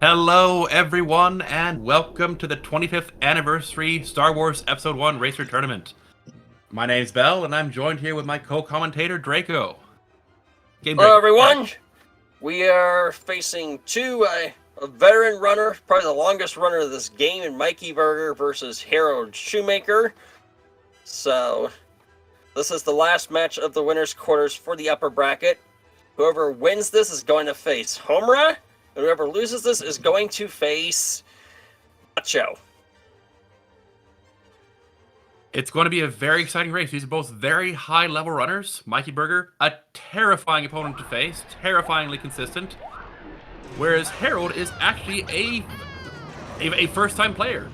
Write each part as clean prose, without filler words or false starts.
Hello, everyone, and welcome to the 25th anniversary Star Wars Episode 1 Racer Tournament. My name's Bell, and I'm joined here with my co-commentator, Draco. Game Hello, Draco. everyone. We are facing a veteran runner, probably the longest runner of this game, in Mikeyburger versus Shoemaker. So, this is the last match of the winner's quarters for the upper bracket. Whoever wins this is going to face Homura, and whoever loses this is going to face Nacho. It's going to be a very exciting race. These are both very high-level runners. Mikeyburger, a terrifying opponent to face, terrifyingly consistent, whereas Harold is actually a first-time player.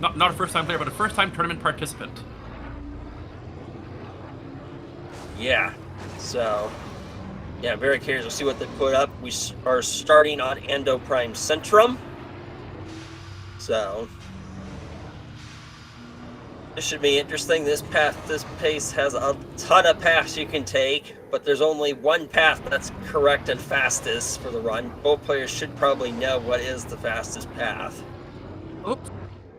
Not a first-time player, but a first-time tournament participant. Yeah, so, yeah, very curious to see what they put up. We are starting on Endo Prime Centrum. So, this should be interesting. This pace has a ton of paths you can take, but there's only one path that's correct and fastest for the run. Both players should probably know what is the fastest path. Oops.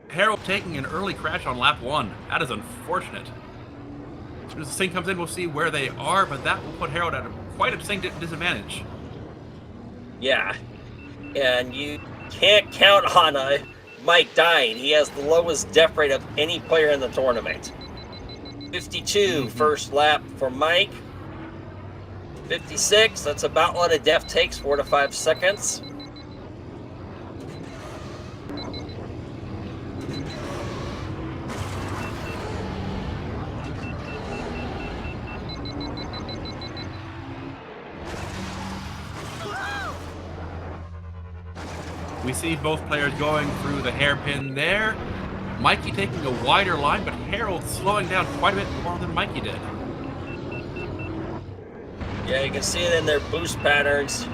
Harold taking an early crash on lap 1. That is unfortunate. As soon as the sync comes in, we'll see where they are, but that will put Harold at quite a distinct disadvantage. Yeah, and you can't count on Mike dying. He has the lowest death rate of any player in the tournament. 52 first lap for Mike. 56, that's about what a death takes, 4 to 5 seconds. We see both players going through the hairpin there. Mikey taking a wider line, but Harold slowing down quite a bit more than Mikey did. Yeah, you can see it in their boost patterns.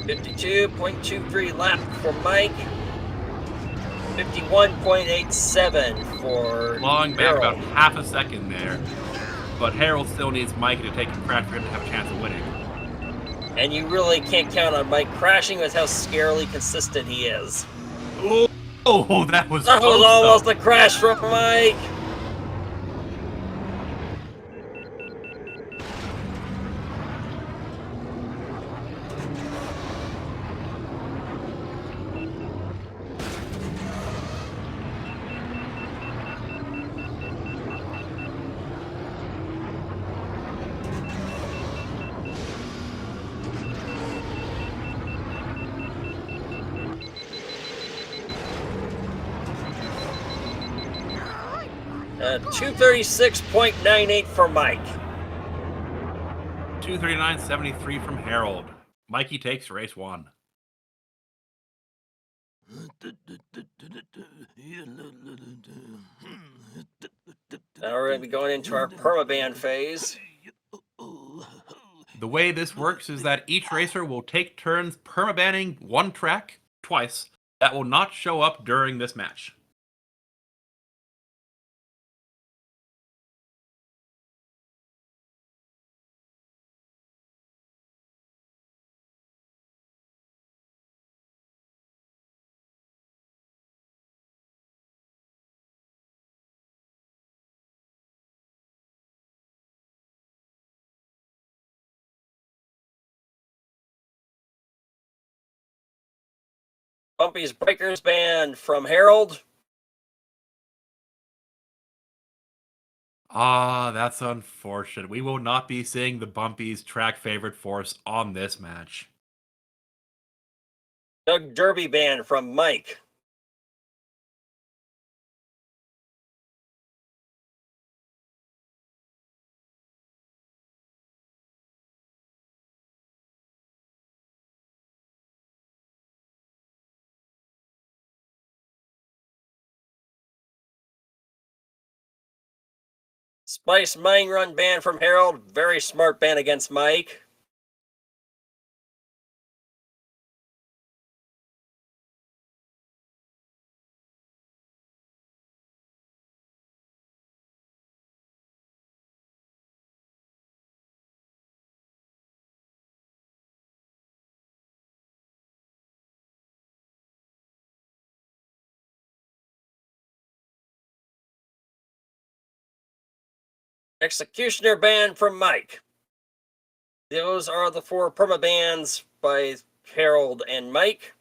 .23 lap for Mike. 51.87 for Clawing back Harold. about half a second there. But Harold still needs Mikey to take a crash for him to have a chance of winning. And you really can't count on Mike crashing with how scarily consistent he is. Oh, that was That close, was almost though. a crash from Mike. Uh, 236.98 for Mike. 239.73 from Harold. Mikey takes race 1. Now we're going to be going into our permaban phase. The way this works is that each racer will take turns permabanning one track twice that will not show up during this match. Bumpy's Breakers Band from Harold. Ah, that's unfortunate. We will not be seeing the Bumpy's track favorite force on this match. Doug Derby Band from Mike. Spice Mine Run Band from Harold. Very smart band against Mike. Executioner ban from Mike. Those are the 4 permabans by Harold and Mike.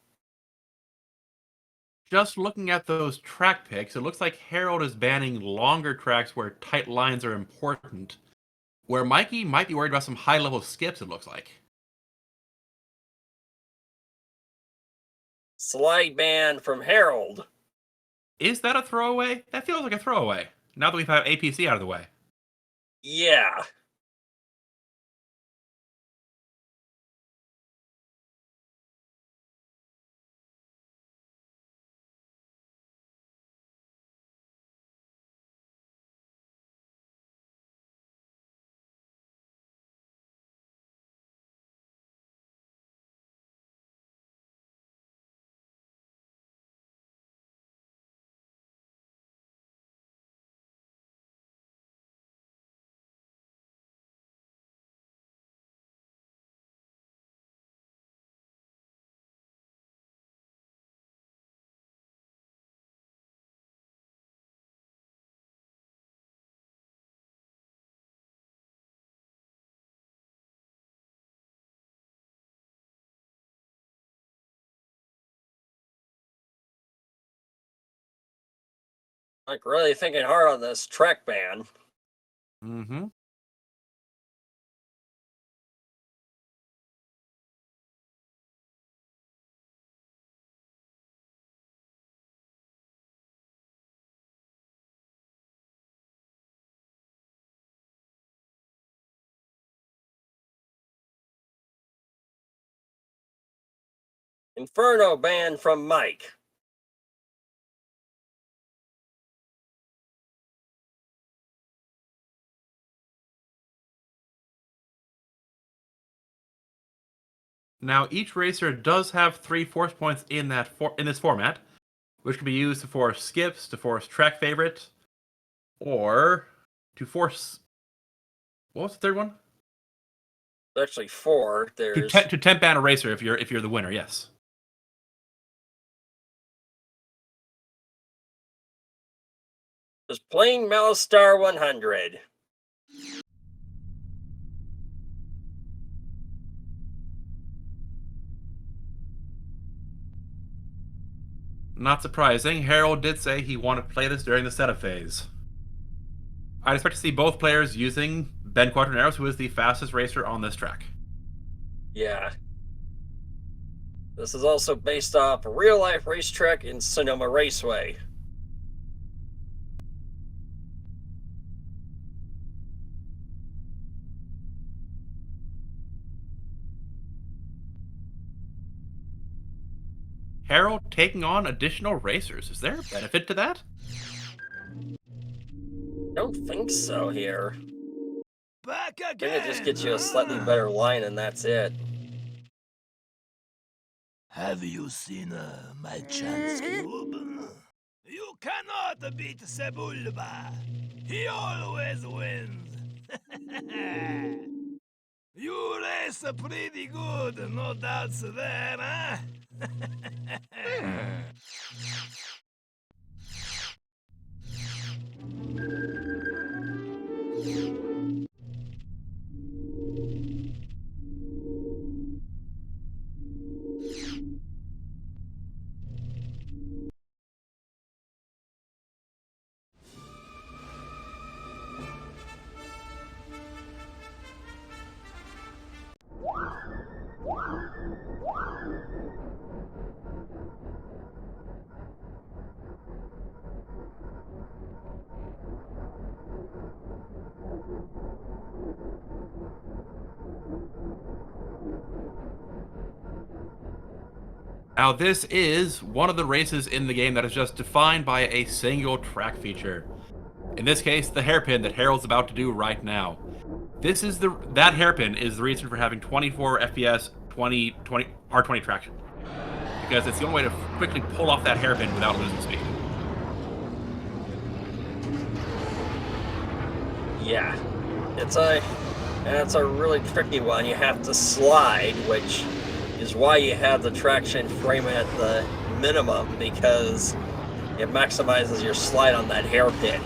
Just looking at those track picks, it looks like Harold is banning longer tracks where tight lines are important, where Mikey might be worried about some high-level skips, it looks like. Slide ban from Harold. Is that a throwaway? That feels like a throwaway, now that we've had APC out of the way. Yeah. Like, really thinking hard on this track ban. Mm-hmm. Inferno ban from Mike. Now, each racer does have 3 force points in this format, which can be used to force skips, to force track favorite, or to force. What was the third one? Actually, 4. There's To temp ban a racer if you're the winner. Yes. playing Malistar 100. Not surprising, Harold did say he wanted to play this during the setup phase. I'd expect to see both players using Ben Quaterneros, who is the fastest racer on this track. Yeah. This is also based off a real-life racetrack in Sonoma Raceway. Harold taking on additional racers. Is there a benefit to that? Don't think so here. Back I again. think it just gets you a slightly better line and that's it. Have you seen my chance cube? You cannot beat Sebulba. He always wins. You race pretty good, no doubts there, huh? Now, this is one of the races in the game that is just defined by a single track feature. In this case, the hairpin that Harold's about to do right now. That hairpin is the reason for having 24 FPS, 20 R20 traction. Because it's the only way to quickly pull off that hairpin without losing speed. Yeah. It's a really tricky one. You have to slide, which is why you have the traction frame at the minimum, because it maximizes your slide on that hairpin.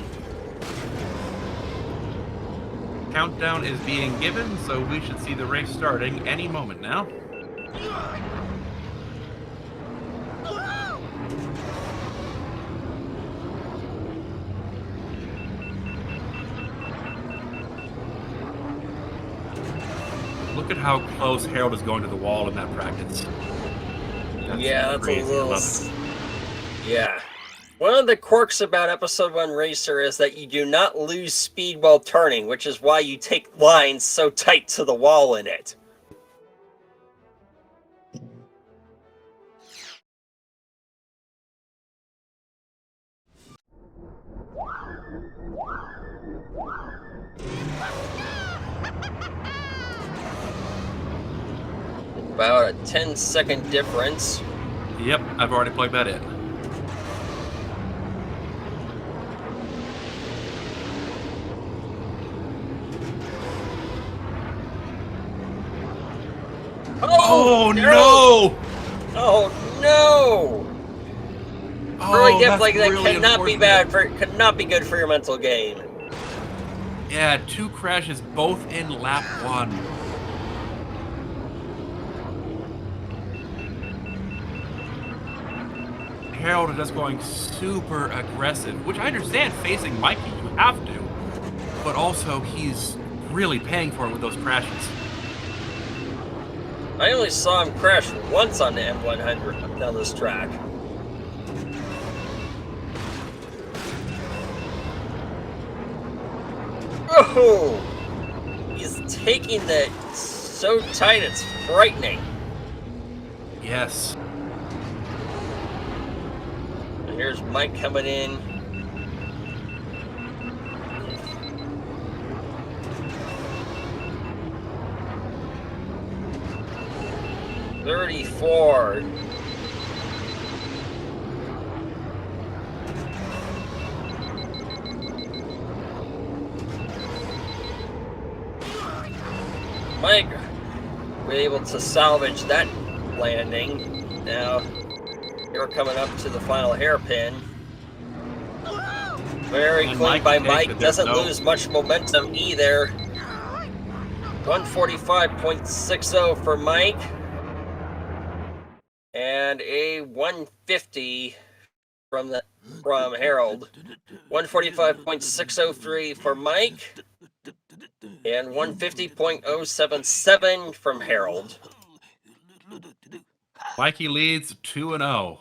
countdown is being given, so we should see the race starting any moment now. Look at how close Harold is going to the wall in that practice. That's crazy. a little. I love it. Yeah. One of the quirks about Episode 1 Racer is that you do not lose speed while turning, which is why you take lines so tight to the wall in it. About a 10-second difference. Yep, I've already plugged that in. Oh no! Oh no! Early dip like that really cannot be unfortunate. could not be good for your mental game. Yeah, 2 crashes both in lap 1. Harold is just going super aggressive, which I understand facing Mikey, you have to, but also he's really paying for it with those crashes. I only saw him crash once on the M100 down this track. Oh! He's taking that so tight it's frightening. Yes. And here's Mike coming in. "34. Mike were able to salvage that landing. Now you're coming up to the final hairpin. Very And clean Mike by takes Mike. it. There's Doesn't no- lose much momentum either. 145.60 for Mike. And a 150 from Harold. 145.603 for Mike. And 150.077 from Harold. Mikey leads 2-0.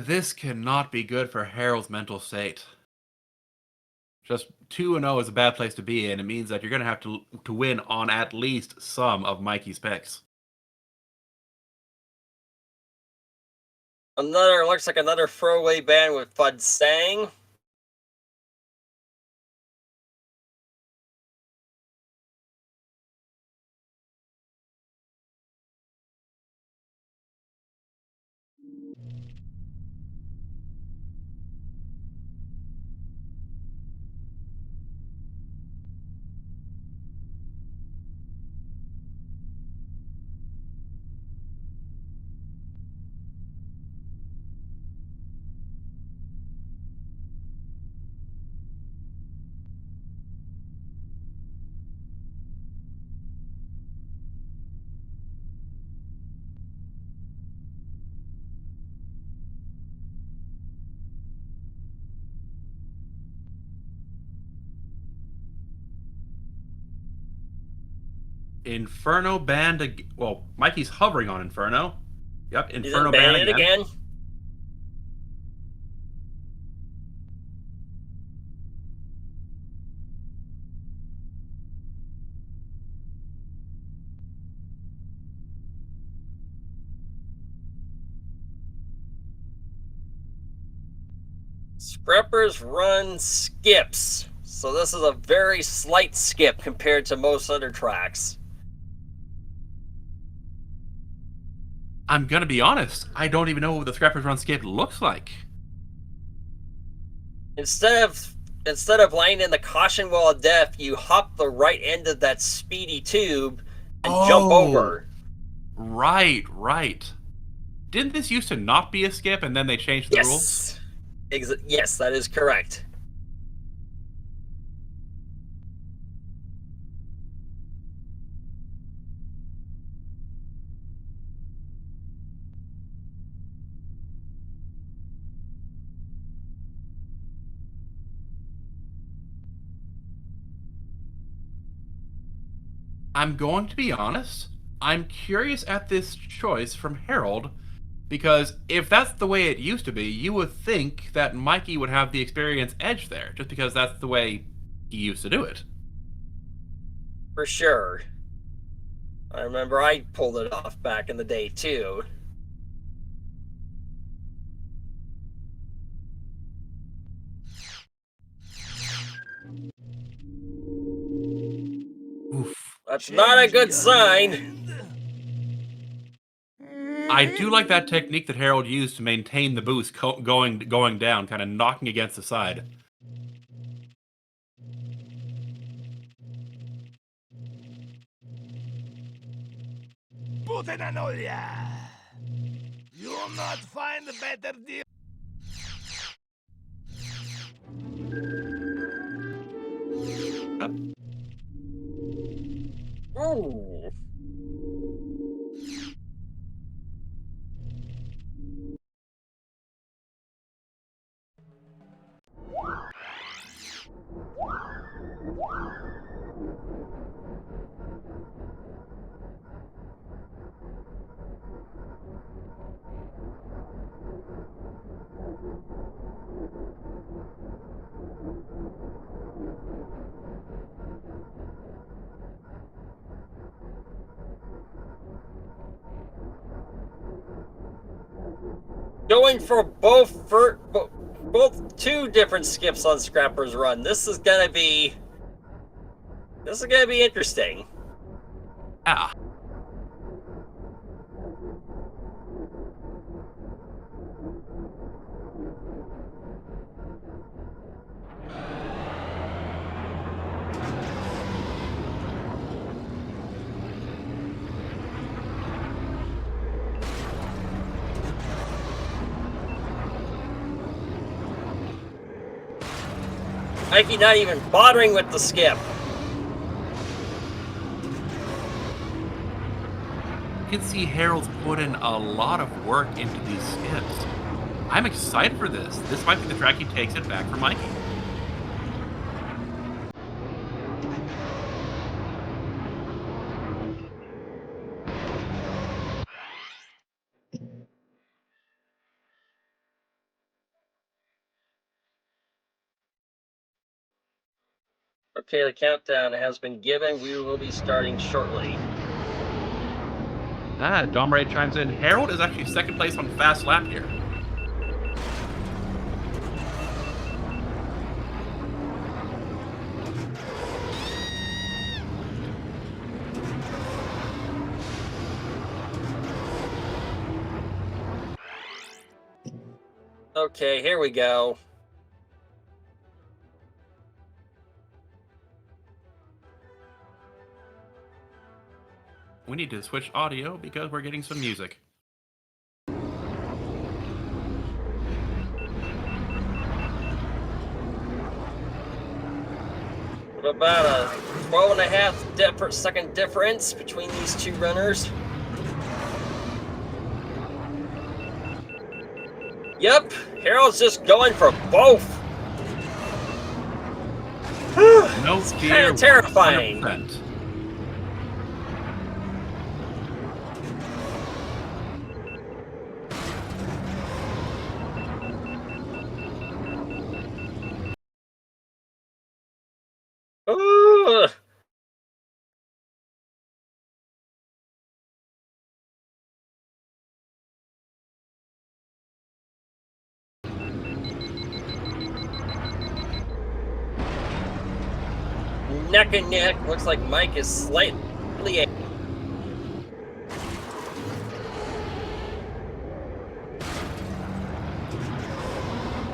This cannot be good for Harold's mental state. Just 2-0 is a bad place to be in. It means that you're going to have to win on at least some of Mikey's picks. Looks like another throwaway ban with Fud Sang. Inferno banned. Well, Mikey's hovering on Inferno. Yep, He's Inferno banned banned it again. Scrappers run skips. So this is a very slight skip compared to most other tracks. I'm going to be honest. I don't even know what the Scrappers Run skip looks like. Instead of laying in the caution wall of death, you hop the right end of that speedy tube and jump over. Right, right. Didn't this used to not be a skip and then they changed the rules? Yes, that is correct. I'm going to be honest. I'm curious at this choice from Harold because if that's the way it used to be, you would think that Mikey would have the experience edge there just because that's the way he used to do it. For sure. I remember I pulled it off back in the day, too. Oof. That's not a good sign. I do like that technique that Harold used to maintain the boost going down, kind of knocking against the side. Putenanolia! You'll not find a better deal. Ooh. Going for both two different skips on Scrapper's Run. This is gonna be interesting. Ah. Mikey not even bothering with the skip. You can see Harold's put in a lot of work into these skips. I'm excited for this. This might be the track he takes it back for Mikey. Okay, the countdown has been given. We will be starting shortly. Dom Ray chimes in. Harold is actually second place on fast lap here. Okay, here we go. We need to switch audio because we're getting some music. About a 12.5 second difference between these two runners. Yep, Harold's just going for both. No It's fear. kind of terrifying. 100%. Ooh. Neck and neck. Looks like Mike is slightly.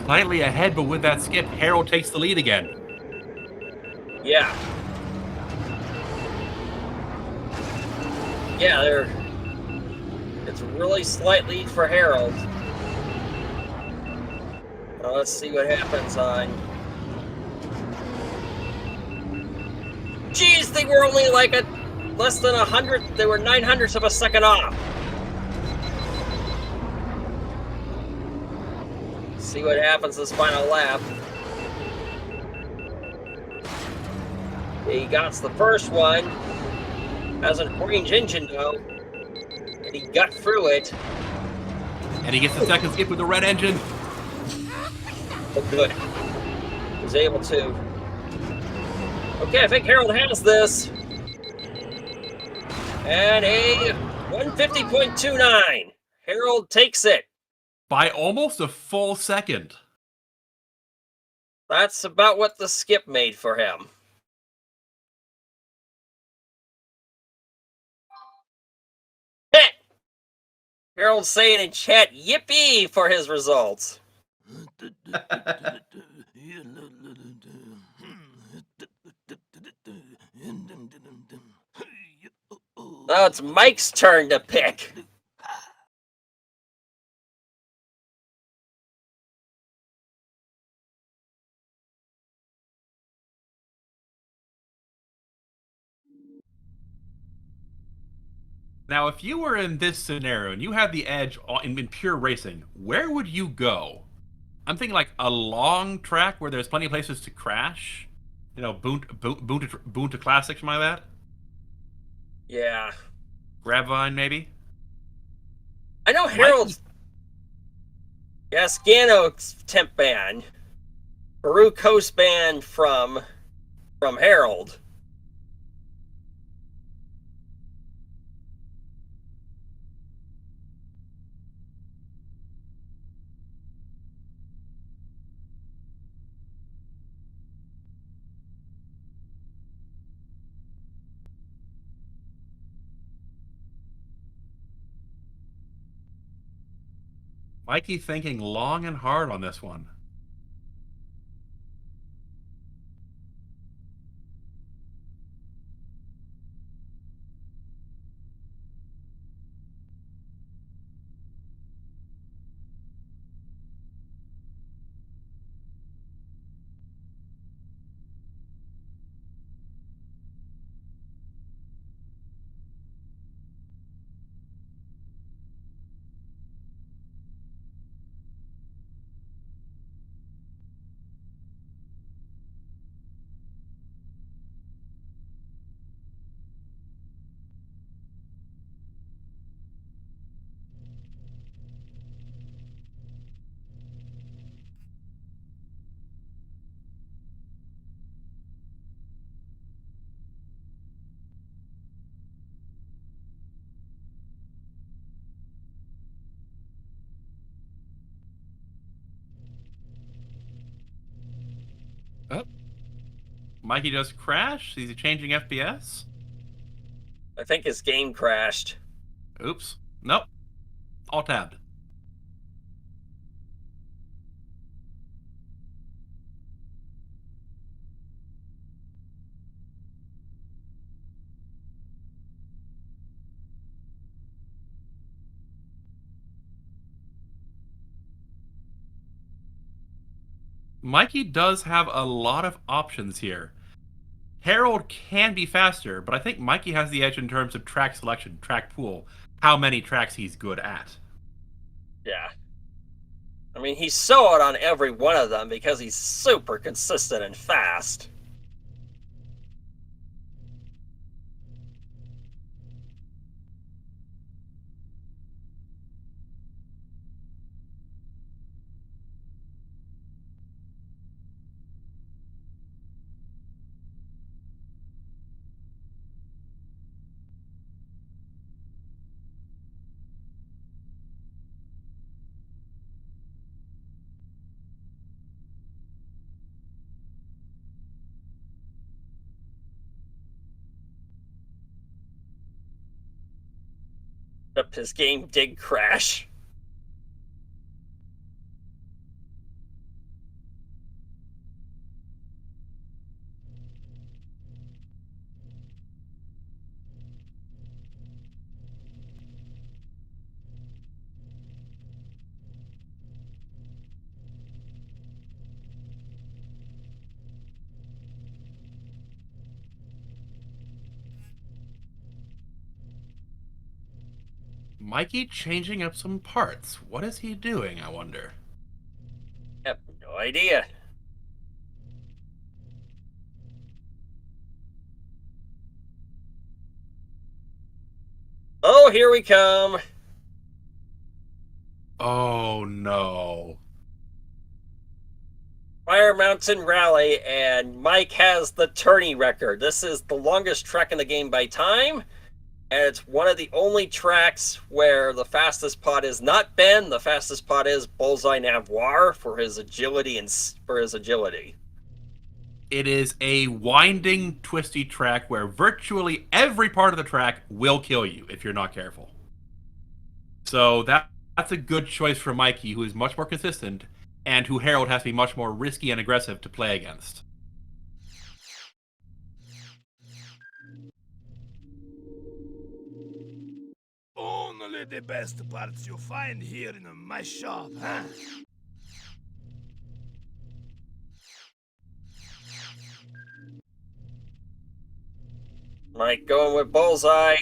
slightly ahead, but with that skip, Harold takes the lead again. Yeah. Yeah, it's really slight lead for Harold. Well, let's see what happens on. Geez, they were only like less than 100. They were 900ths of a second off. See what happens this final lap. He got the first one. Has an orange engine though, and he got through it. And he gets the second skip with the red engine. Oh, good. He was able to. Okay, I think Harold has this. And a 150.29. Harold takes it. By almost a full second. That's about what the skip made for him. Heh! Harold's saying in chat, yippee, for his results. Now it's Mike's turn to pick. Now, if you were in this scenario and you had the edge in pure racing, where would you go? I'm thinking like a long track where there's plenty of places to crash. You know, boon to classic, something like that. Yeah. Grabvine, maybe. I know Harold's. Gasgano temp ban. Baru coast ban from Harold. Mikey thinking long and hard on this one. Oh. Mikey just crashed? Is he changing FPS? I think his game crashed. Oops. Nope. All tabbed. Mikey does have a lot of options here. Harold can be faster, but I think Mikey has the edge in terms of track selection, track pool, how many tracks he's good at. Yeah. I mean, he saw it on every one of them because he's super consistent and fast. Except his game did crash. Mikey changing up some parts. What is he doing, I wonder? I have no idea. Oh, here we come. Oh, no. Fire Mountain Rally, and Mike has the tourney record. This is the longest track in the game by time, and it's one of the only tracks where the fastest pod is not Ben. The fastest pod is Bullseye Navoir for his agility It is a winding, twisty track where virtually every part of the track will kill you if you're not careful. So that's a good choice for Mikey, who is much more consistent, and who Harold has to be much more risky and aggressive to play against. Only the best parts you find here in my shop, huh? Mike going with Bullseye.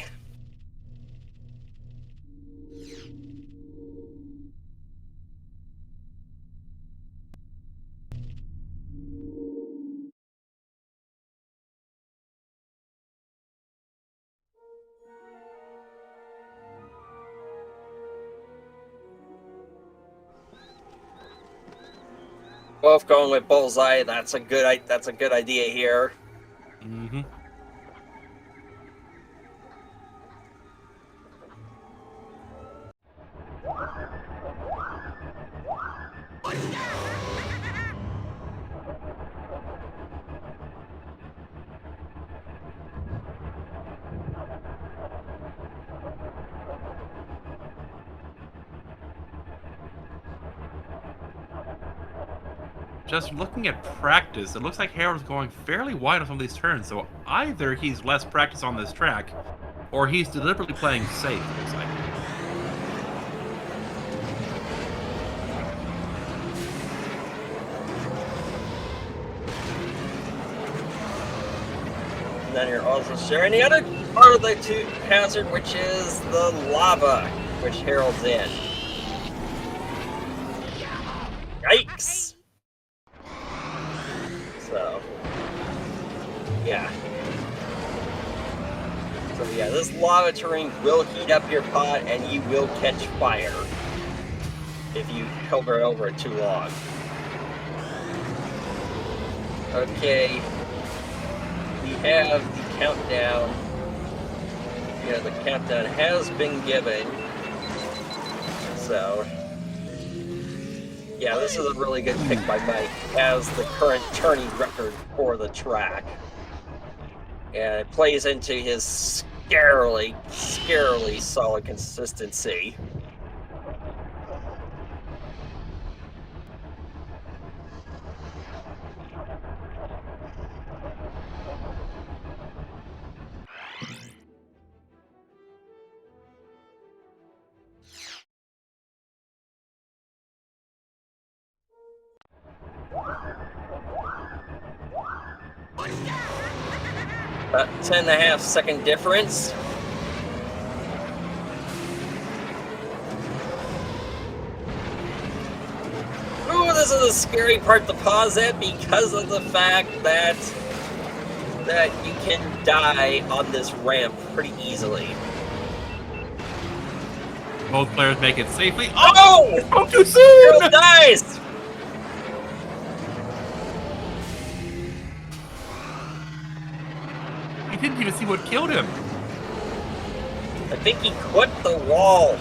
Both going with Bullseye. That's a good idea here. Mm-hmm. Just looking at practice, it looks like Harold's going fairly wide on some of these turns, so either he's less practice on this track, or he's deliberately playing safe, it looks like. And then you're also sharing the other part of the hazard, which is the lava, which Harold's in. Yikes! So, yeah. So yeah, this lava terrain will heat up your pot and you will catch fire if you hover over it too long. Okay, we have the countdown. Yeah, the countdown has been given. So, yeah, this is a really good pick by Mike as the current tourney record for the track. And it plays into his scarily solid consistency. About 10.5 second difference. Ooh, this is a scary part to pause at because of the fact that you can die on this ramp pretty easily. Both players make it safely. Oh! Oh, too soon! Harold dies! He didn't even see what killed him. I think he quit the wall.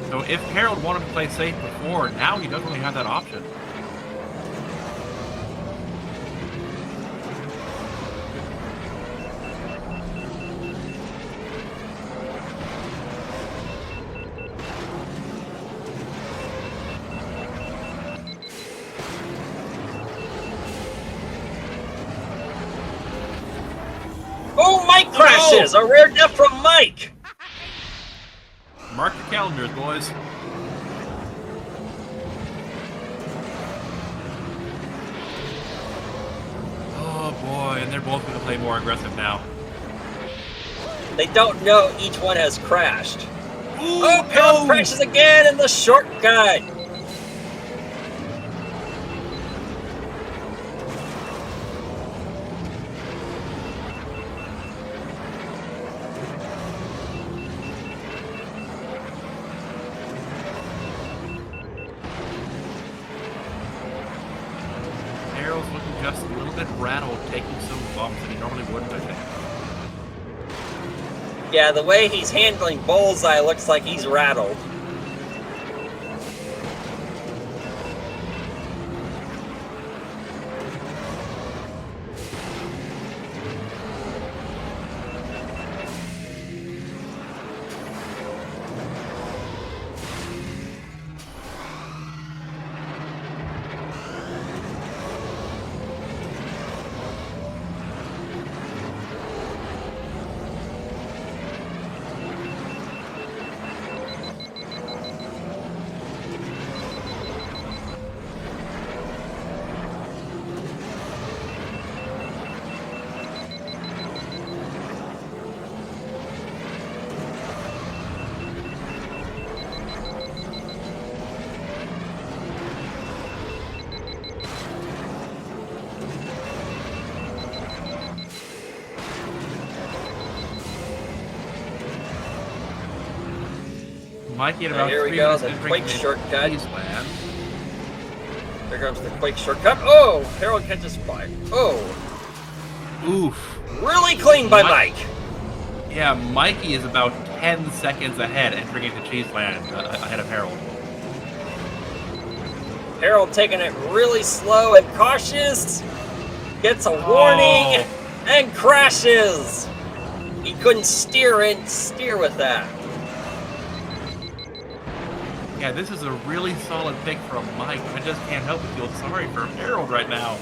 So if Harold wanted to play safe before, now he doesn't really have that option. Oh, Mike crashes! A rare death from Mike! Mark your calendars, boys. boy, and they're both going to play more aggressive now. They don't know each one has crashed. Ooh, Oh, Harold crashes again in the shortcut. Harold's looking just a little bit rattled, taking some bumps that he normally wouldn't, I think. Yeah, the way he's handling Bullseye looks like he's rattled. Mikey at about here we 3 go, minutes the entering Quake the shortcut. cheese land. There comes the Quake shortcut. Oh, Harold catches fire. Oh, Oof. really clean by Mike. Yeah, Mikey is about 10 seconds ahead entering into Cheeseland, ahead of Harold. Harold taking it really slow and cautious. Gets a warning and crashes. He couldn't steer with that. Yeah, this is a really solid pick from Mike. I just can't help but feel sorry for Harold right now.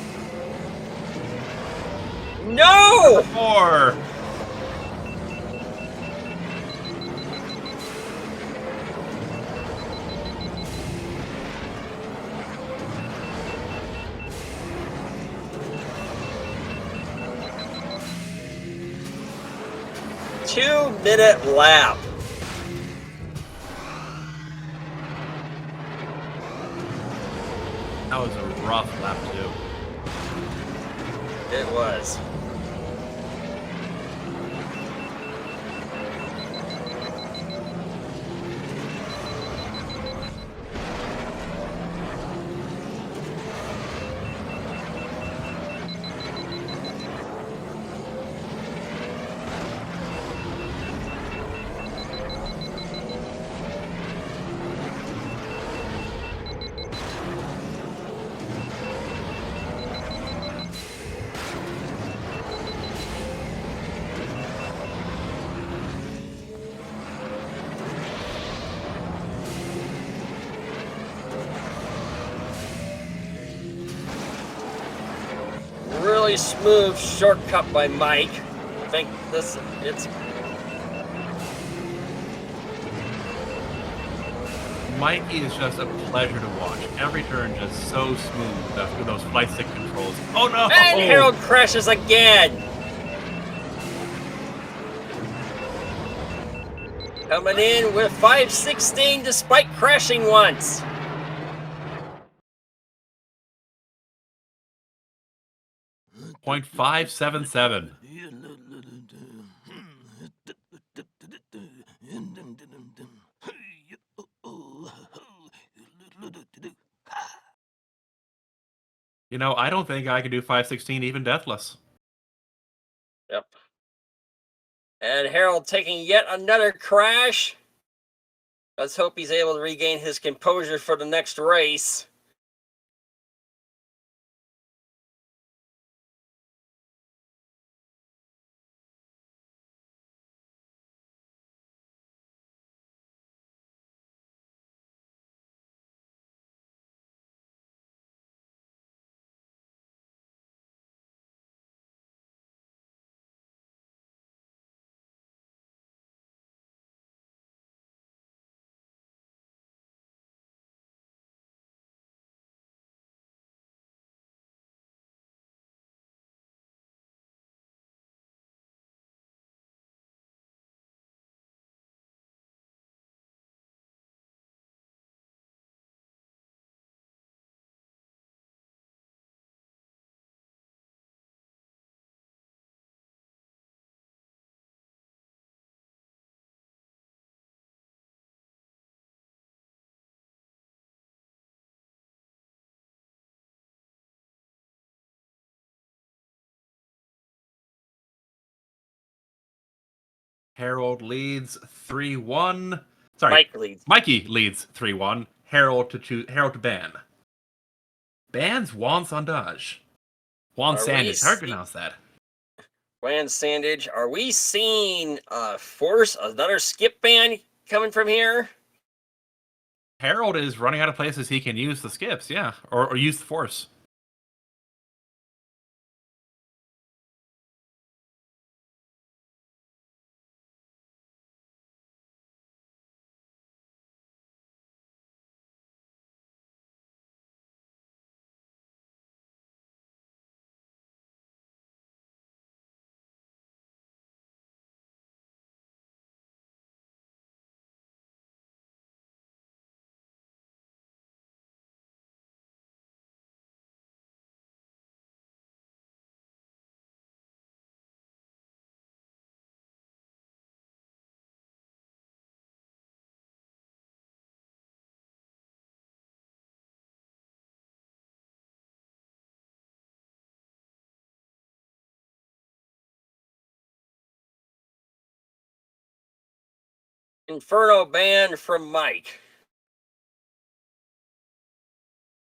No! 4. Two-minute lap. That was a rough lap, too. It was. Really smooth shortcut by Mike. I think it's Mikey is just a pleasure to watch. Every turn just so smooth with those flight stick controls. Oh no! And Harold crashes again. Coming in with 5:16 despite crashing once. .577. You know, I don't think I could do 516 even deathless. Yep. And Harold taking yet another crash. Let's hope he's able to regain his composure for the next race. Harold leads 3-1. Sorry, Mike leads. Mikey leads 3-1. Harold to ban. Bans Juan Sandage. Juan Are we Sandage. How do you see- pronounce that? Juan Sandage, are we seeing force another skip ban coming from here? Harold is running out of places he can use the skips, yeah, or use the force. Inferno ban from Mike.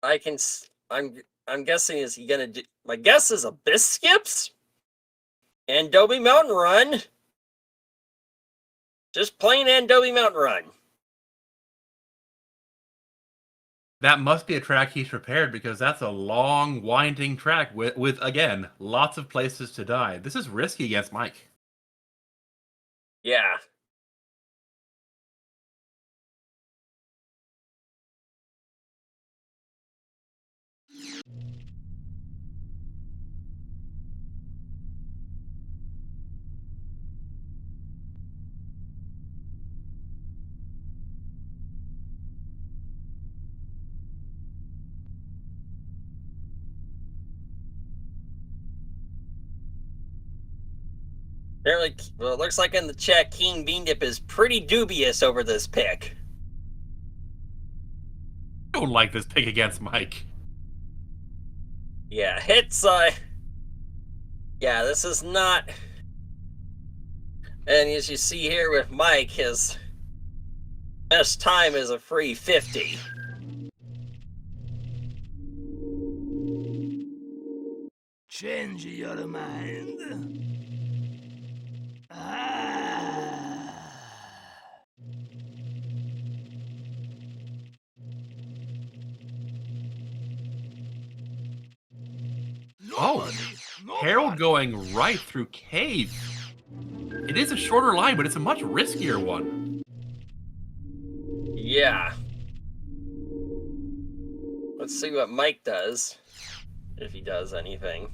I'm guessing is he gonna do? My guess is Abyss skips and Adobe Mountain Run. Just plain Adobe Mountain Run. That must be a track he's prepared because that's a long, winding track with again, lots of places to die. This is risky against Mike. Yeah. Apparently, well, it looks like in the chat, King Bean Dip is pretty dubious over this pick. I don't like this pick against Mike. Yeah, hits, yeah, this is not... And as you see here with Mike, his best time is a free 50. Change your mind. Ah. Oh, Harold going right through cave. It is a shorter line, but it's a much riskier one. Yeah. Let's see what Mike does, if he does anything.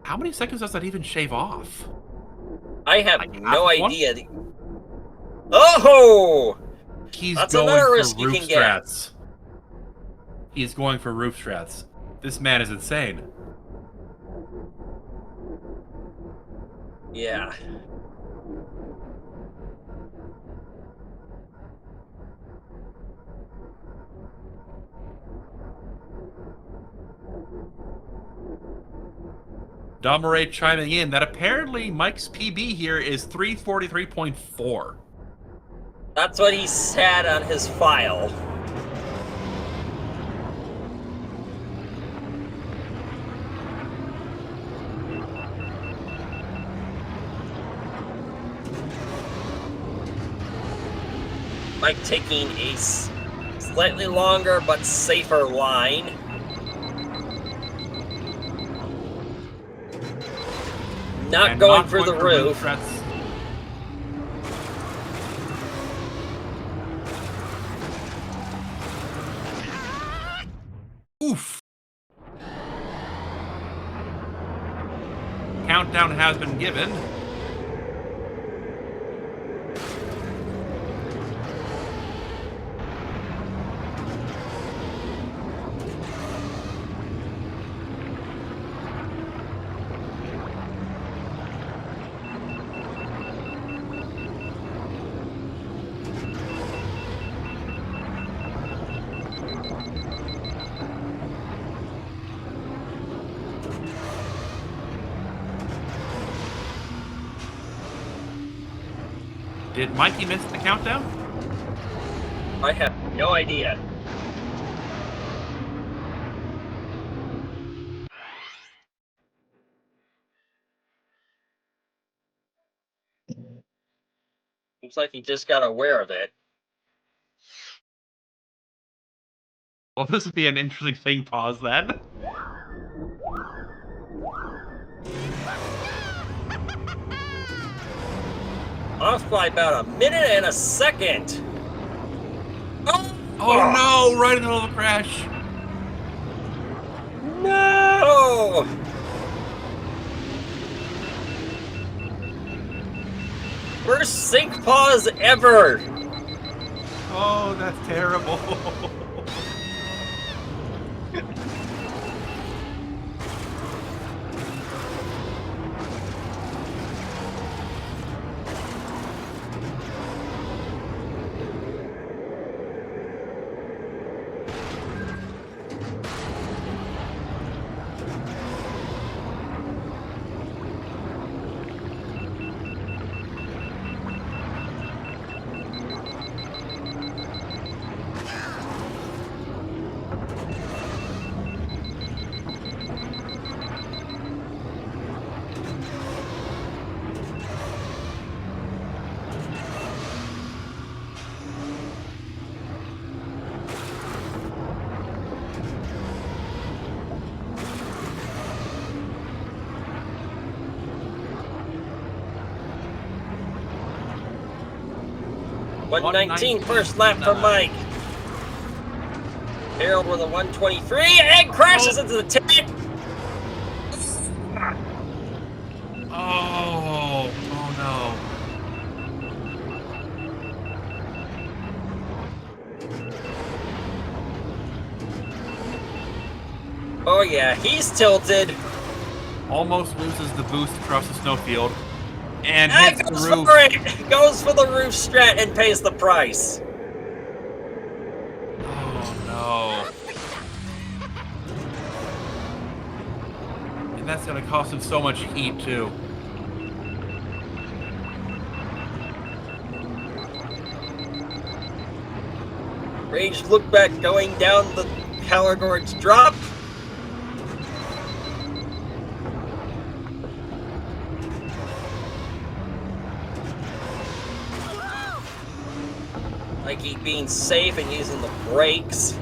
How many seconds does that even shave off? I have Like no half of one? idea. Oh! He's That's going another for risk you roof can get. strats. He's going for roof strats. This man is insane. Yeah. Domeray chiming in that apparently Mike's PB here is 343.4. That's what he had on his file. Mike taking a slightly longer but safer line. Not And going not for the roof. strats. Oof. Countdown has been given. Did Mikey miss the countdown? I have no idea. Looks like he just got aware of it. Well, this would be an interesting thing pause then. Off by about a minute and a second. Oh no, right in the middle of a crash. No! Worst sync pause ever. Oh, that's terrible. $119 first lap for Mike. Harold with a 123 and crashes into the ticket. Oh no. Oh yeah, he's tilted. Almost loses the boost across the snowfield. And And hits the goes roof. for it. Goes for the roof strat and pays the price. Oh no. And that's gonna cost him so much heat too. Rage look back going down the Caligor's drop. Mikey being safe and using the brakes.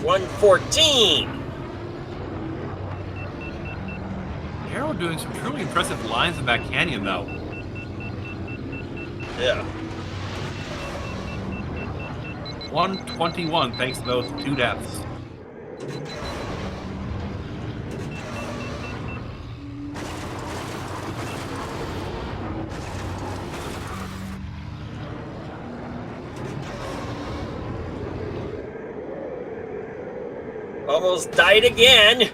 $114. Harold doing some truly impressive lines in that canyon though. Yeah. 121 thanks to those 2 deaths. Almost died again.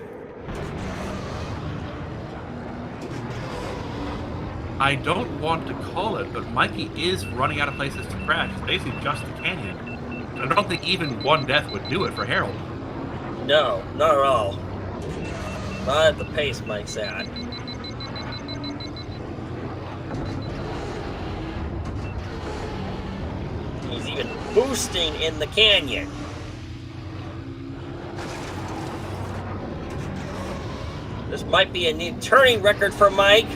I don't want to call it, but Mikey is running out of places to crash. It's basically just the canyon. I don't think even 1 death would do it for Harold. No, not at all. Not at the pace Mike's at. He's even boosting in the canyon. This might be a new turning record for Mike.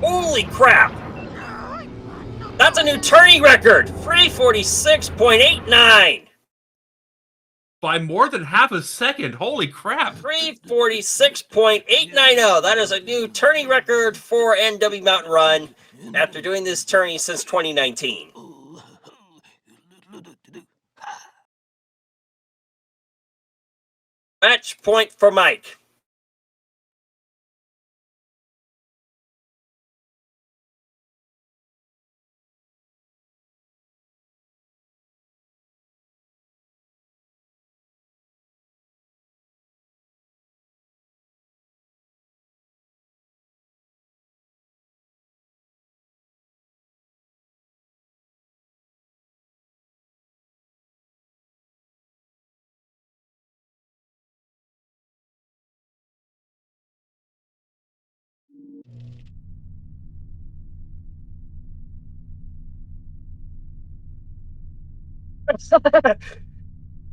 Holy crap! That's a new turning record! 346.89! By more than half a second. Holy crap. 346.890. That is a new turning record for NW Mountain Run after doing this turning since 2019. Match point for Mike.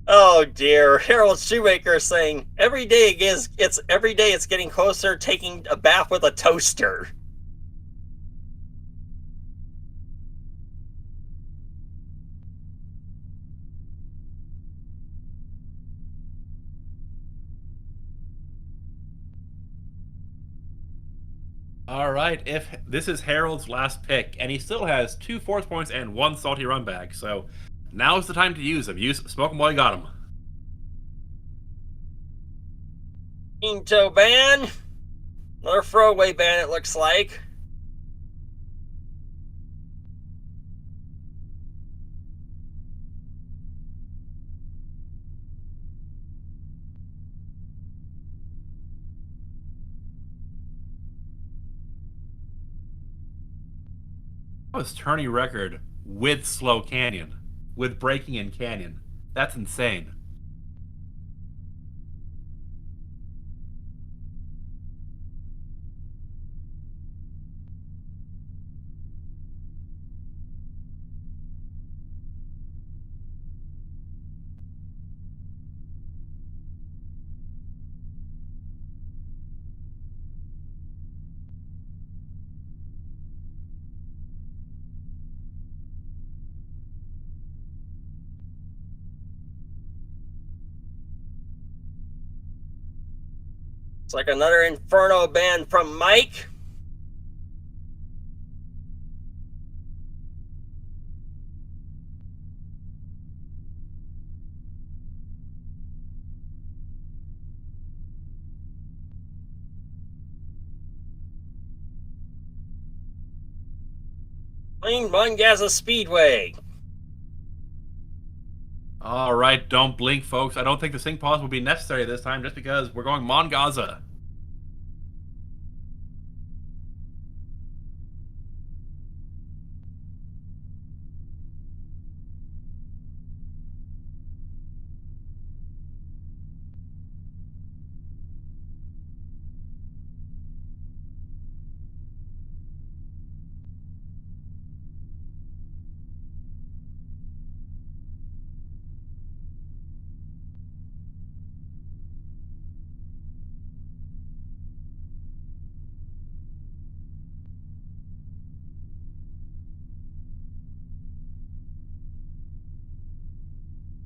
Oh dear, Harold Shoemaker is saying every day it's getting closer taking a bath with a toaster. All right, if this is Harold's last pick, and he still has 2 force points and 1 salty run bag, so now's the time to use them. Smoke 'em while you got them. Quinto ban. Another throwaway ban, it looks like. His tourney record with slow canyon, with braking in canyon. That's insane. It's like another Inferno ban from Mike. Clean Mungaza Speedway. All right, don't blink, folks. I don't think the sync pause will be necessary this time just because we're going Mongaza.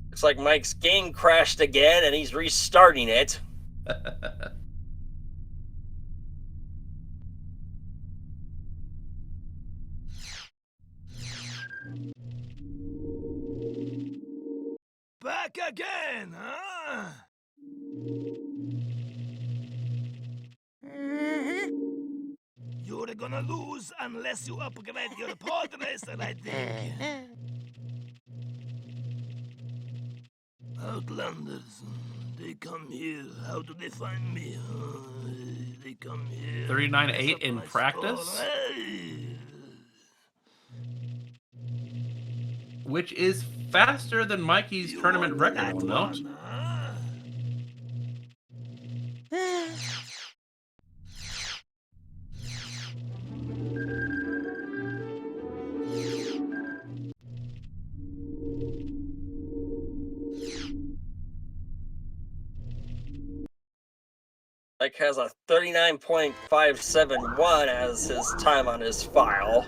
Looks like Mike's game crashed again and he's restarting it. Back again, huh? You're gonna lose unless you upgrade your pod racer, I think. Outlanders, they come here. How do they find me? They come here. 39.8 in practice? Hey. Which is faster than Mikey's You tournament want record, I that will note. one, huh? Mike has a 39.571 as his time on his file.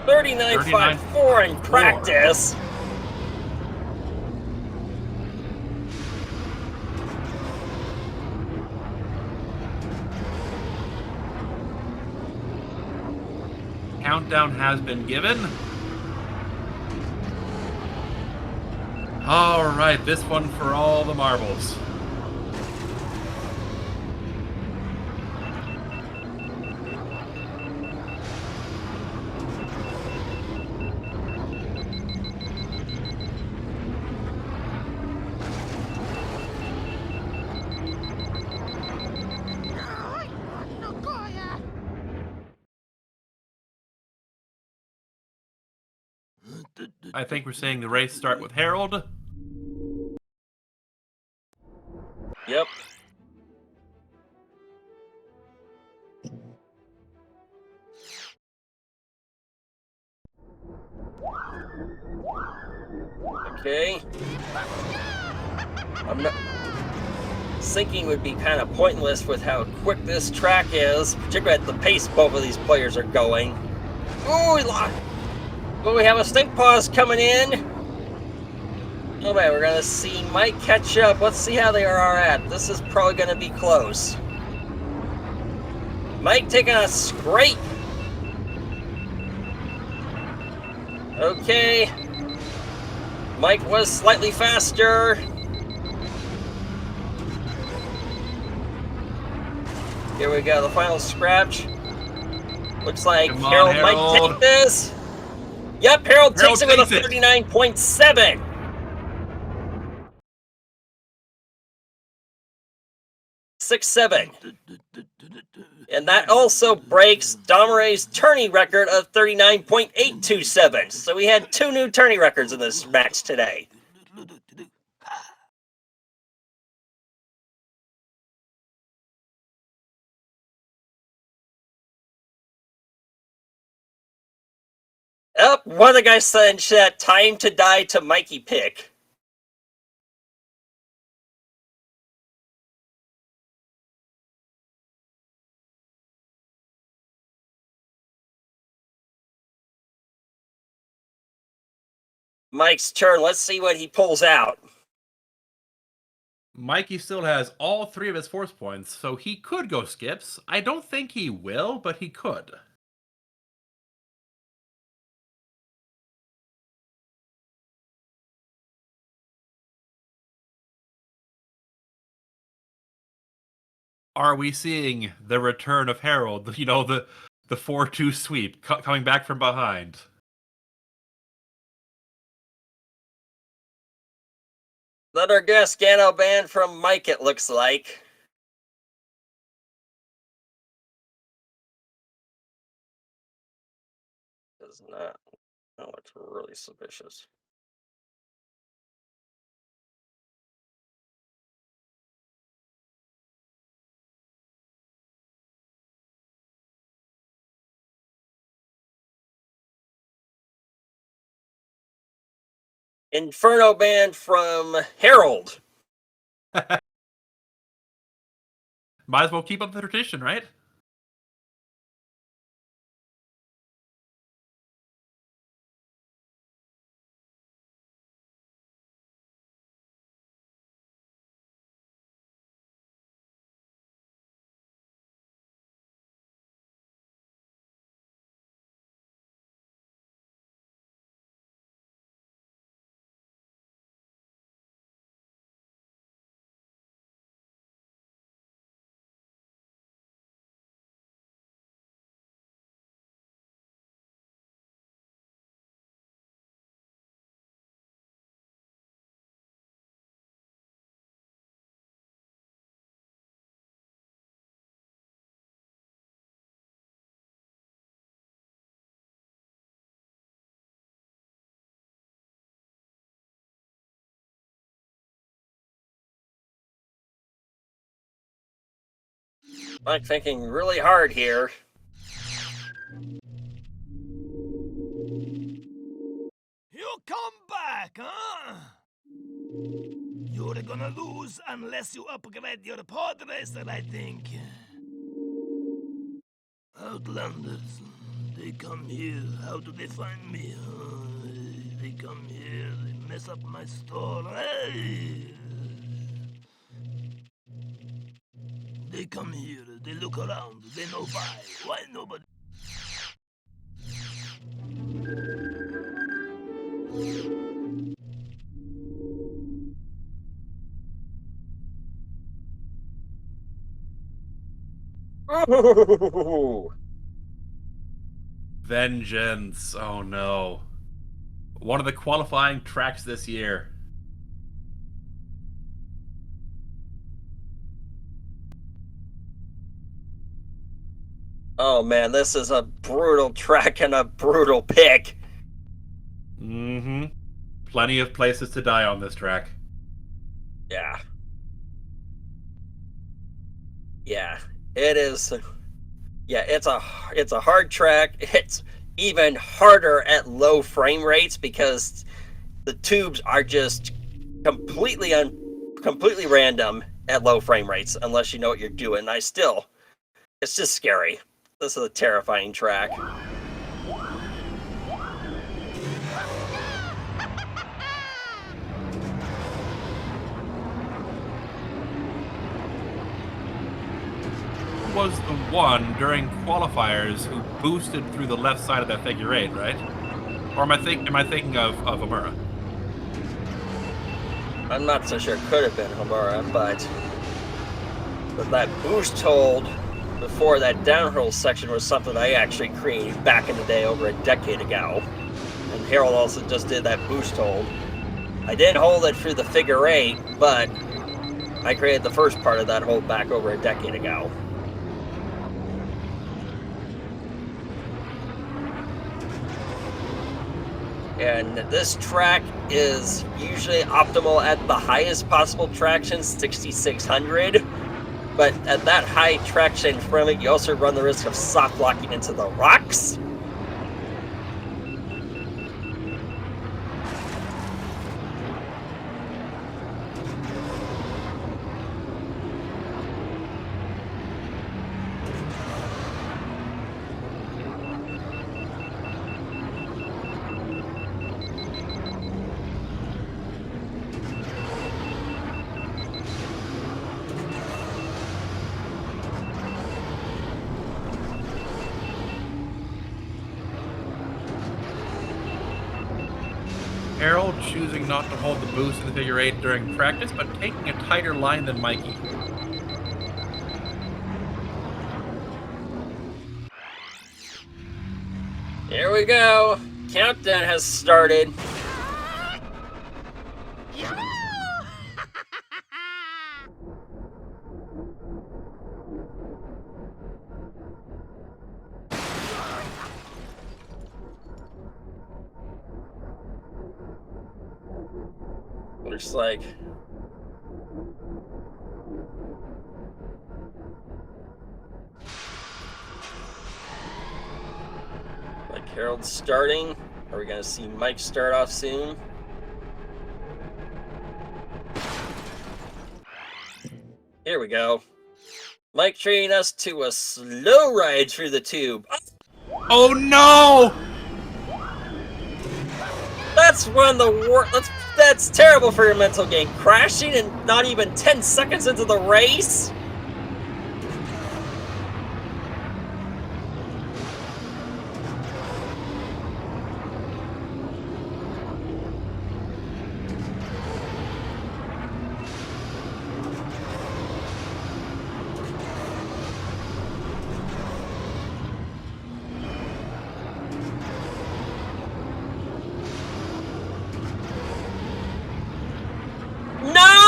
$39.54 in practice. Countdown has been given. All right, this one for all the marbles. I think we're seeing the race start with Harold. Yep. Okay. I'm not... Sinking would be kind of pointless with how quick this track is, particularly at the pace both of these players are going. Ooh, we lost. Well, we have a stink pause coming in. Oh man, we're gonna see Mike catch up. Let's see how they are at. This is probably gonna be close. Mike taking a scrape. Okay. Mike was slightly faster. Here we go, the final scratch. Looks like Come on, Harold might Harold. take this. Yep, Harold takes it with a takes it. 39.7. Six, 7. And that also breaks Domere's tourney record of 39.827. So we had 2 new tourney records in this match today. One of the guys said in chat, time to die to Mikey pick. Mike's turn. Let's see what he pulls out. Mikey still has all 3 of his force points, so he could go skips. I don't think he will, but he could. Are we seeing the return of Harold? You know, the 4-2 sweep coming back from behind. Another Gasgano ban from Mike, it looks like. Does not. Oh, it's really suspicious. Inferno ban from Harold. Might as well keep up the tradition, right? Mike thinking really hard here. You come back, huh? You're gonna lose unless you upgrade your pod racer, I think. Outlanders, they come here. How do they find me? They come here, they mess up my store. They come here, they look around, they know why nobody. Ooh. Vengeance. Oh no. One of the qualifying tracks this year. Oh man, this is a brutal track and a brutal pick. Mm-hmm. Plenty of places to die on this track. Yeah. Yeah. It is. Yeah, it's a hard track. It's even harder at low frame rates because the tubes are just completely random at low frame rates unless you know what you're doing. It's just scary. This is a terrifying track. Was the one during qualifiers who boosted through the left side of that figure eight, right? Or am I thinking of Amura? I'm not so sure. It could have been Homura, but that boost hold before that downhill section was something I actually created back in the day over a decade ago. And Harold also just did that boost hold. I did hold it through the figure eight, but I created the first part of that hold back over a decade ago. And this track is usually optimal at the highest possible traction, 6,600. But at that high traction front, you also run the risk of soft locking into the rocks. Harold choosing not to hold the boost in the figure eight during practice, but taking a tighter line than Mikey. Here we go. Countdown has started. Looks like Harold's starting. Are we gonna see Mike start off soon? Here we go. Mike treating us to a slow ride through the tube. Oh no! That's one of the worst. That's terrible for your mental game. Crashing and not even 10 seconds into the race?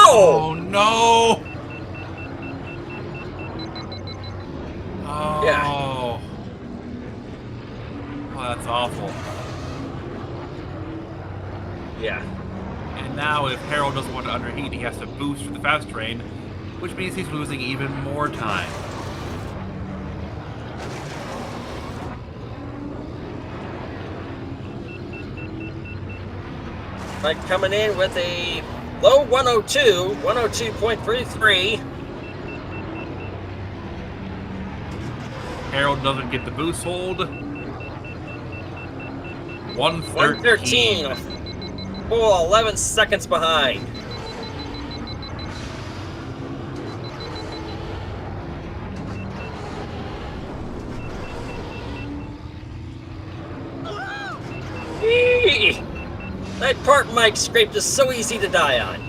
Oh no! Oh. Yeah. Oh, that's awful. Yeah. And now if Harold doesn't want to underheat, he has to boost for the fast train, which means he's losing even more time. Mike coming in with a low 102, 102.33. Harold doesn't get the boost hold. 113. 113. Full 11 seconds behind. Eee! That part Mike scraped is so easy to die on.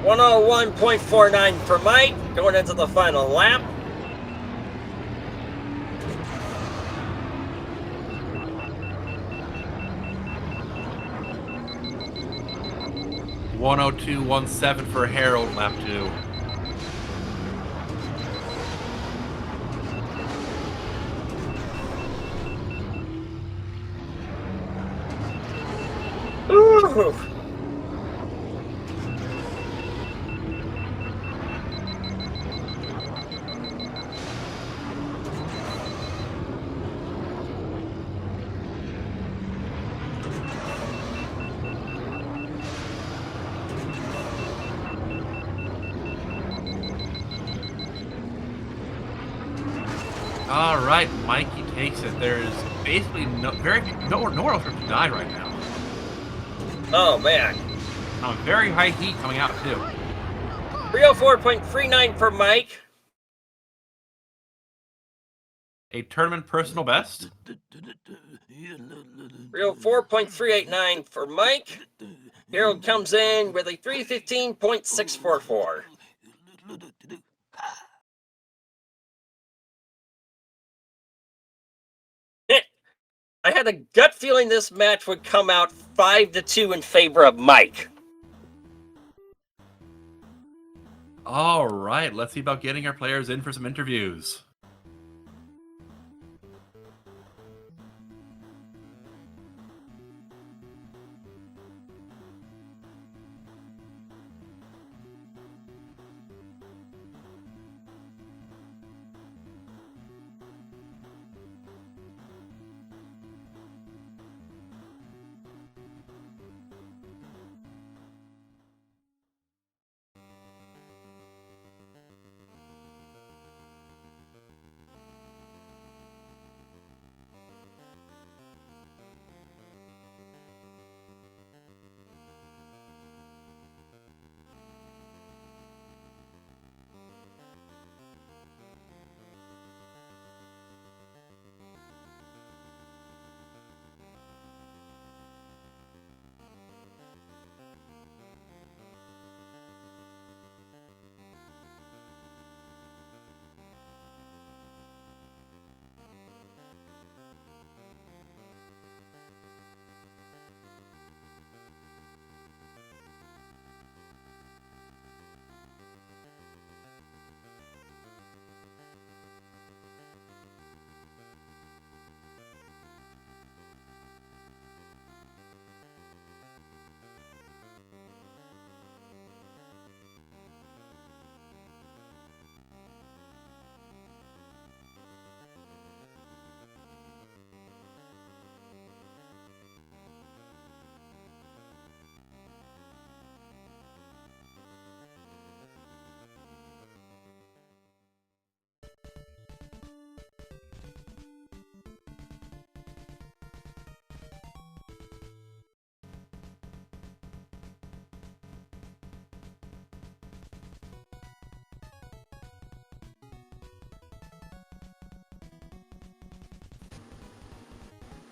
101.49 for Mike, going into the final lap. .102.17 for Harold, lap 2. Ooh. All right, Mikey takes it. There's basically nowhere else for him to die right now. Oh man. Very high heat coming out too. 304.39 for Mike. A tournament personal best. 304.389 for Mike. Harold comes in with a 315.644. I had a gut feeling this match would come out 5-2 in favor of Mike. All right, let's see about getting our players in for some interviews.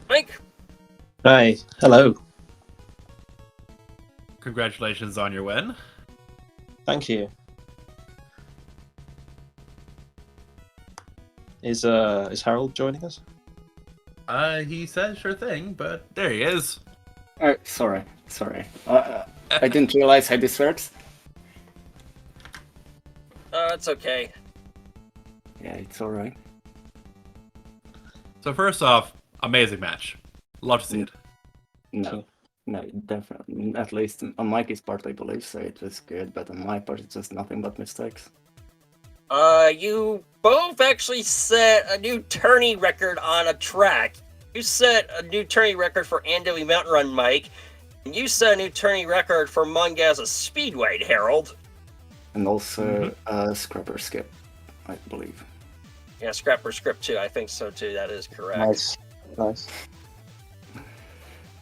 Mike? Hi, hello. Congratulations on your win. Thank you. Is Harold joining us? He says sure thing, but there he is. Sorry. I didn't realize how this works. It's okay. Yeah, it's alright. So first off, amazing match. Love to see it. No, definitely. At least on Mikey's part, I believe so. It was good, but on my part, it's just nothing but mistakes. You both actually set a new tourney record on a track. You set a new tourney record for Andover Mountain Run, Mike, and you set a new tourney record for Mungaza Speedway, Harold. And also Scrapper Skip, I believe. Yeah, Scrapper Script too. I think so too. That is correct. Nice.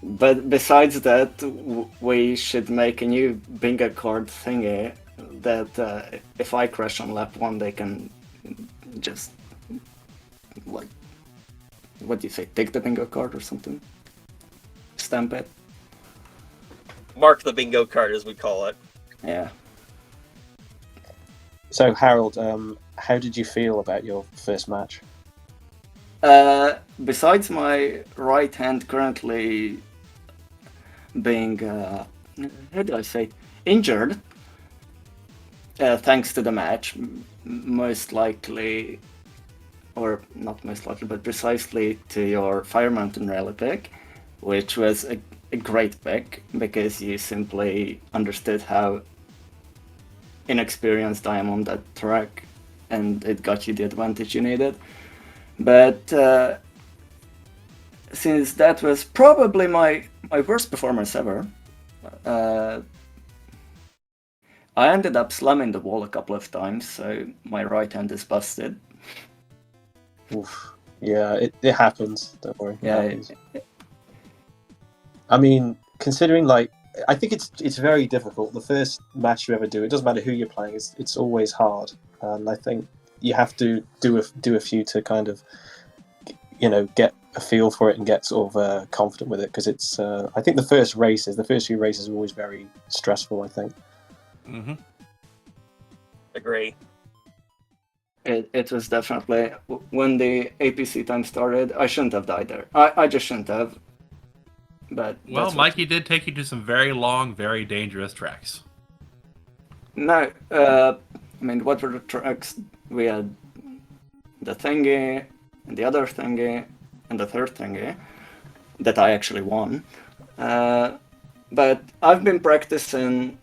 But besides that, we should make a new bingo card thingy that if I crash on lap 1, they can just, like, what do you say, take the bingo card or something? Stamp it? Mark the bingo card, as we call it. Yeah. So Harold, how did you feel about your first match? Besides my right hand currently being, how do I say, injured, thanks to the match, most likely, or not most likely, but precisely to your Fire Mountain rally pick, which was a great pick because you simply understood how inexperienced I am on that track, and it got you the advantage you needed. But since that was probably my worst performance ever, I ended up slamming the wall a couple of times, so my right hand is busted. Oof. Yeah, it happens. Don't worry. Yeah, It happens. I mean, considering I think it's very difficult. The first match you ever do, it doesn't matter who you're playing. It's always hard, and I think you have to do a few to kind of, get a feel for it and get sort of confident with it, because it's. I think the first few races are always very stressful, I think. Mm-hmm. Agree. It was definitely, when the APC time started, I shouldn't have died there. I just shouldn't have. But Well, Mikey did take you to some very long, very dangerous tracks. No, I mean, what were the tracks? We had the thingy, and the other thingy, and the third thingy that I actually won. But I've been practicing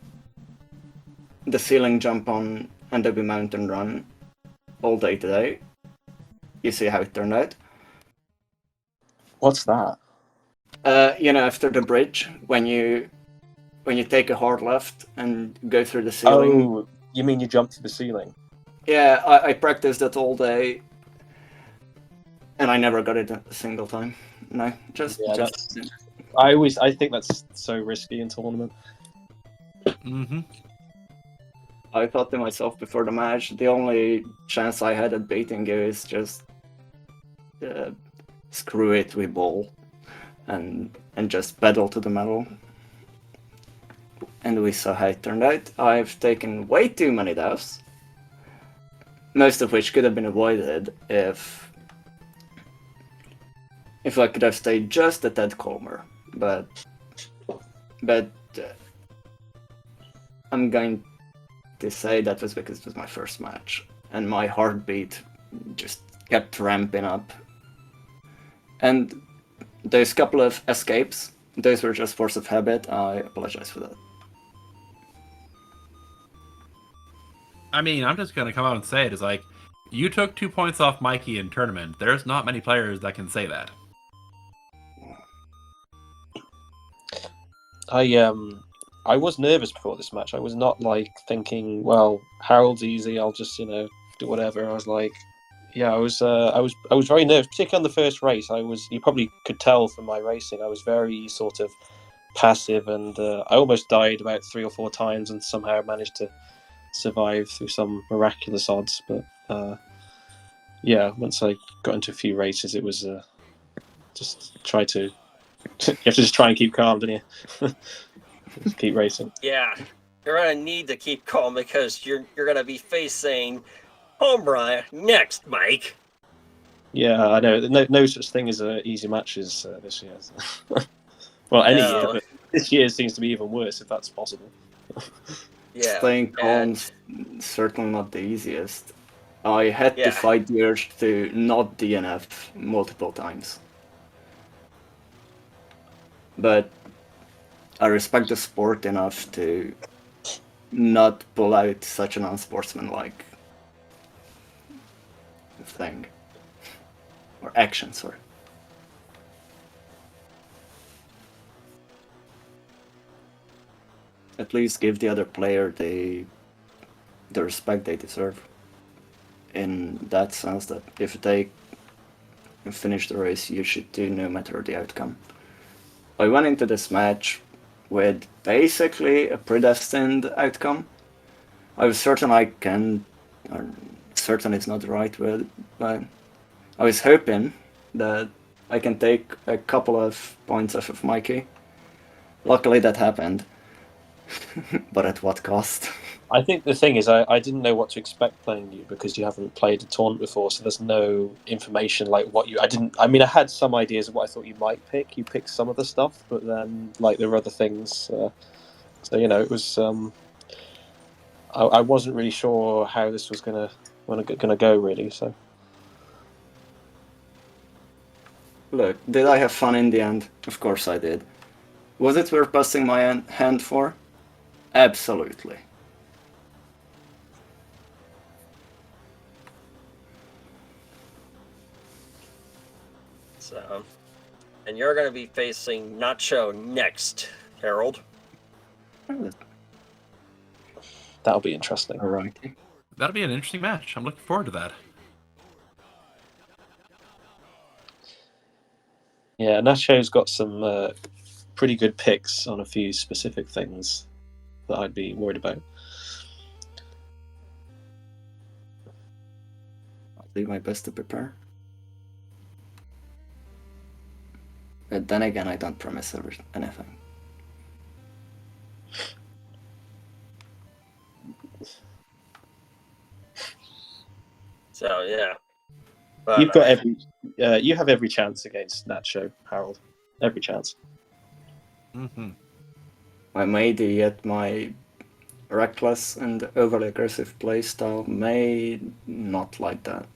the ceiling jump on NW Mountain Run all day today. You see how it turned out? What's that? After the bridge, when you take a hard left and go through the ceiling. Oh, you mean you jumped through the ceiling? Yeah, I practiced that all day, and I never got it a single time. No, just. I think that's so risky in tournament. Mm-hmm. I thought to myself before the match, the only chance I had at beating you is just screw it, we ball, and just pedal to the metal. And we saw how it turned out. I've taken way too many deaths, most of which could have been avoided if I could have stayed just a tad calmer. But I'm going to say that was because it was my first match, and my heartbeat just kept ramping up. And those couple of escapes, those were just force of habit. I apologize for that. I mean, I'm just going to come out and say it. It's like, you took 2 points off Mikey in tournament. There's not many players that can say that. I was nervous before this match. I was not thinking, well, Harold's easy, I'll just, do whatever. I was like, yeah, I was very nervous, particularly on the first race. You probably could tell from my racing, I was very sort of passive, and I almost died about 3 or 4 times and somehow managed to survive through some miraculous odds. But yeah, once I got into a few races, it was just try to you have to just try and keep calm, don't you? Just keep racing. Yeah, you're gonna need to keep calm because you're gonna be facing Homebra next, Mike. Yeah, I know. No such thing as easy matches this year. Well, any year, but this year seems to be even worse, if that's possible. Yeah, Staying calm's certainly not the easiest. I had to fight the urge to not DNF multiple times. But I respect the sport enough to not pull out such an unsportsmanlike thing. Or action, sorry. At least give the other player the respect they deserve. In that sense that if they finish the race, you should do no matter the outcome. I went into this match with basically a predestined outcome. I was certain I can, or certain it's not the right word, but I was hoping that I can take a couple of points off of Mikey. Luckily that happened, but at what cost? I think the thing is, I didn't know what to expect playing you because you haven't played a taunt before, so there's no information like what you. I mean, I had some ideas of what I thought you might pick. You picked some of the stuff, but then like there were other things. So it was. I wasn't really sure how this was gonna go really. So Look, did I have fun in the end? Of course I did. Was it worth busting my hand for? Absolutely. So, and you're going to be facing Nacho next, Harold. that'll be interesting. Alrighty. That'll be an interesting match. I'm looking forward to that. Yeah, Nacho's got some pretty good picks on a few specific things that I'd be worried about. I'll do my best to prepare. But then again, I don't promise anything. So, yeah. But, You've got you have every chance against Nacho, Harold. Every chance. Mm-hmm. I may do, yet my reckless and overly aggressive playstyle may not like that.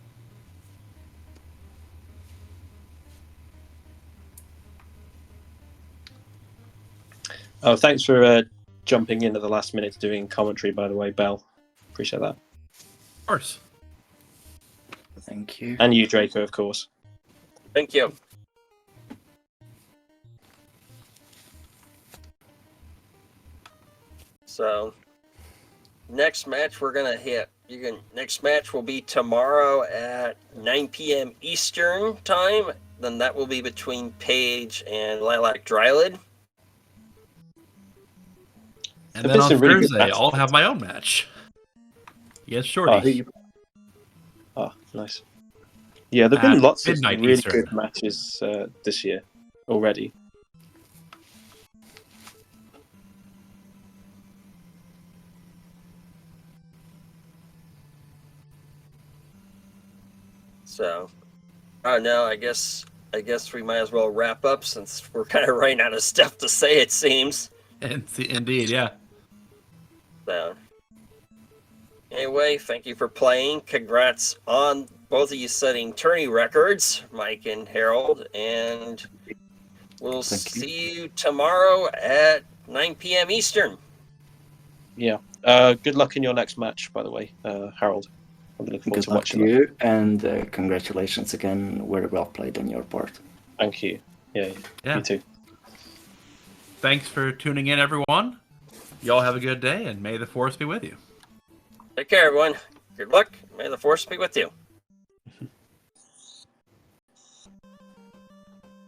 Oh, thanks for jumping in at the last minute doing commentary, by the way, Bell. Appreciate that. Of course. Thank you. And you, Draco, of course. Thank you. So, next match we're gonna hit. Next match will be tomorrow at 9 p.m. Eastern time. Then that will be between Paige and Lilac Drylid. And There've then been on some really good Thursday, matches. I'll have my own match. Yes, Shorty. Oh, nice. Yeah, there've been At lots of midnight really Eastern. good matches this year already. So, oh no, I guess we might as well wrap up since we're kind of running out of stuff to say. It seems. Indeed, yeah. So, anyway, thank you for playing. Congrats on both of you setting tourney records, Mike and Harold, and we'll see you tomorrow at 9 p.m. Eastern. Yeah. Good luck in your next match, by the way, Harold. I'm looking forward Good to luck watching to that. you, and congratulations again. Very well played on your part. Thank you. Yeah, Yeah. you too. Thanks for tuning in, everyone. Y'all have a good day, and may the force be with you. Take care, everyone. Good luck. May the force be with you.